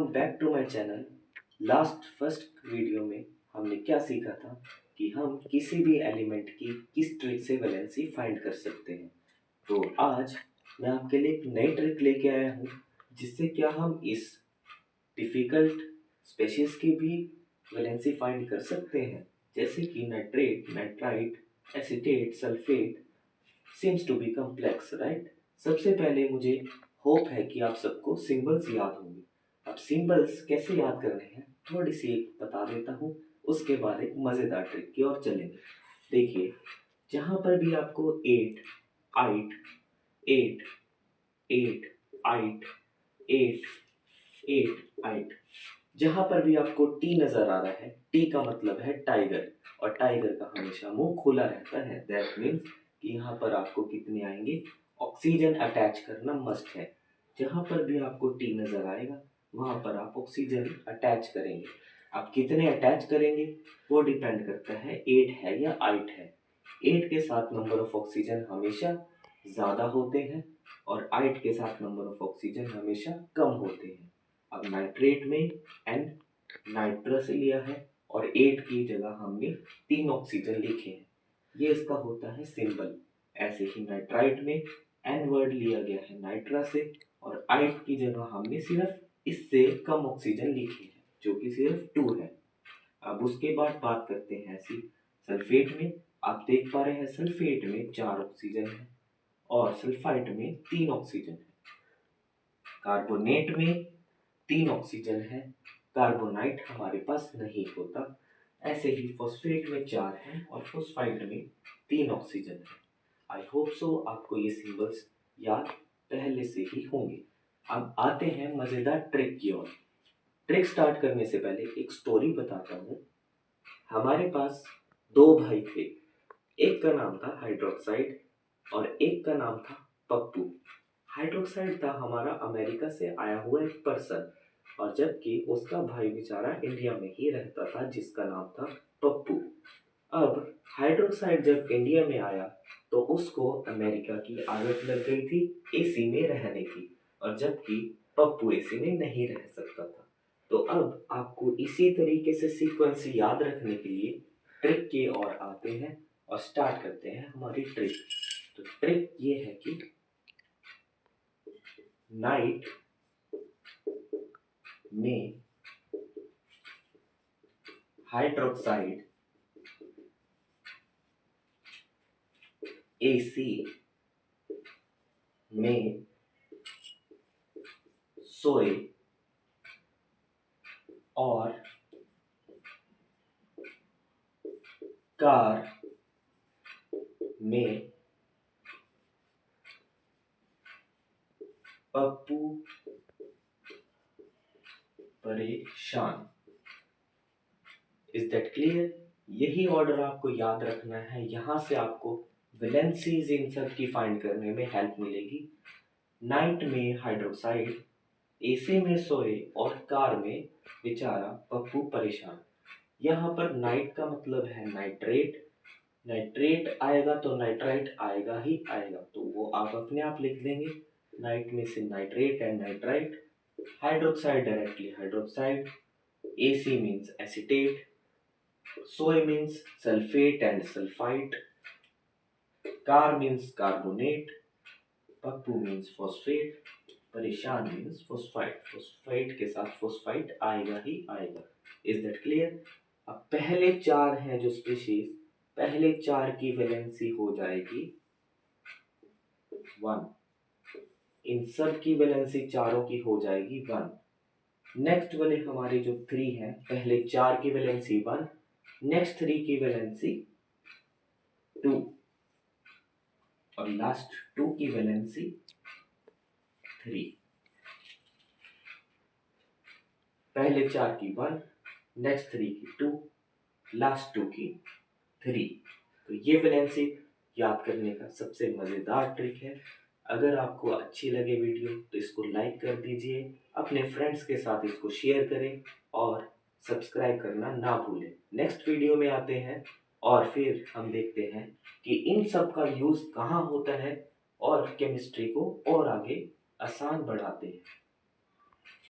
Back to my channel. First video में हमने क्या सीखा था कि हम किसी भी एलिमेंट की किस ट्रिक से वैलेंसी फाइंड कर सकते हैं। तो आज मैं आपके लिए एक नई ट्रिक लेके आया हूँ जिससे क्या हम इस डिफ़िकल्ट स्पेशीज़ की भी वैलेंसी फाइंड कर सकते हैं, जैसे कि nitrate, nitrite, acetate, sulphate seems to be complex, right. सबसे पहले मुझे होप है कि आप सबको सिंबल्स याद होंगे। अब सिंबल्स कैसे याद करने हैं थोड़ी सी एक बता देता हूँ, उसके बाद एक मज़ेदार ट्रिक की ओर चलेंगे। देखिए, जहाँ पर भी आपको 8 आइट 8 8 आइट 8 8 आइट, जहाँ पर भी आपको टी नज़र आ रहा है, टी का मतलब है टाइगर, और टाइगर का हमेशा मुंह खुला रहता है। दैट मीन्स कि यहाँ पर आपको कितने आएंगे, ऑक्सीजन अटैच करना मस्ट है। जहाँ पर भी आपको टी नज़र आएगा वहाँ पर आप ऑक्सीजन अटैच करेंगे। आप कितने अटैच करेंगे वो डिपेंड करता है 8 है या 8 है। 8 के साथ नंबर ऑफ ऑक्सीजन हमेशा ज़्यादा होते हैं और 8 के साथ नंबर ऑफ ऑक्सीजन हमेशा कम होते हैं। अब नाइट्रेट में एन नाइट्रस लिया है और 8 की जगह हमने 3 ऑक्सीजन लिखे हैं, ये इसका होता है सिंबल। ऐसे ही नाइट्राइट में एन वर्ड लिया गया है नाइट्रा से और 8 की जगह हमने सिर्फ इससे कम ऑक्सीजन लिखे हैं जो कि सिर्फ 2 है। अब उसके बाद बात करते हैं ऐसी सल्फेट में। आप देख पा रहे हैं सल्फेट में 4 ऑक्सीजन है और सल्फाइट में 3 ऑक्सीजन है। कार्बोनेट में 3 ऑक्सीजन है, कार्बोनाइट हमारे पास नहीं होता। ऐसे ही फॉस्फेट में 4 है और फॉस्फाइट में 3 ऑक्सीजन है। आई होप सो आपको ये सिंबल्स याद पहले से ही होंगे। अब आते हैं मज़ेदार ट्रिक की ओर। ट्रिक स्टार्ट करने से पहले एक स्टोरी बताता हूँ। हमारे पास 2 भाई थे, एक का नाम था हाइड्रोक्साइड और एक का नाम था पप्पू। हाइड्रोक्साइड था हमारा अमेरिका से आया हुआ एक पर्सन, और जबकि उसका भाई बेचारा इंडिया में ही रहता था जिसका नाम था पप्पू। अब हाइड्रोक्साइड जब इंडिया में आया तो उसको अमेरिका की आदत लग गई थी एसी में रहने की, और जबकि पप्पू एसी में नहीं रह सकता था। तो अब आपको इसी तरीके से सीक्वेंस याद रखने के लिए ट्रिक की ओर आते हैं और स्टार्ट करते हैं हमारी ट्रिक। तो ट्रिक ये है कि नाइट में हाइड्रोक्साइड एसी में सोए और कार में पप्पू परेशान। Is that clear? यही ऑर्डर आपको याद रखना है। यहाँ से आपको वैलेंसीज इन सब की फाइंड करने में हेल्प मिलेगी। नाइट में हाइड्रोक्साइड, एसी में सोए और कार में बेचारा पप्पू परेशान। यहाँ पर नाइट का मतलब है नाइट्रेट, नाइट्रेट आएगा तो नाइट्राइट आएगा ही आएगा, तो वो आप अपने आप लिख देंगे। नाइट में से nitrate and nitrite, hydroxide directly hydroxide, AC means acetate, soy means sulfate and sulfite, car means carbonate, Pappu means phosphate, परेशान means phosphite। phosphate के साथ phosphite आएगा ही आएगा। Is that clear? अब पहले 4 हैं जो स्पीशीज, पहले 4 की वैलेंसी हो जाएगी 1। इन सब की वैलेंसी चारों की हो जाएगी 1। नेक्स्ट वाले हमारे जो 3 हैं, पहले 4 की वैलेंसी 1, नेक्स्ट 3 की वैलेंसी 2 और लास्ट 2 की वैलेंसी 3। पहले 4 की 1, नेक्स्ट 3 की 2, लास्ट 2 की 3। तो ये वैलेंसी याद करने का सबसे मज़ेदार ट्रिक है। अगर आपको अच्छी लगे वीडियो तो इसको लाइक कर दीजिए, अपने फ्रेंड्स के साथ इसको शेयर करें और सब्सक्राइब करना ना भूलें। नेक्स्ट वीडियो में आते हैं और फिर हम देखते हैं कि इन सब का यूज़ कहाँ होता है और केमिस्ट्री को और आगे आसान बढ़ाते हैं।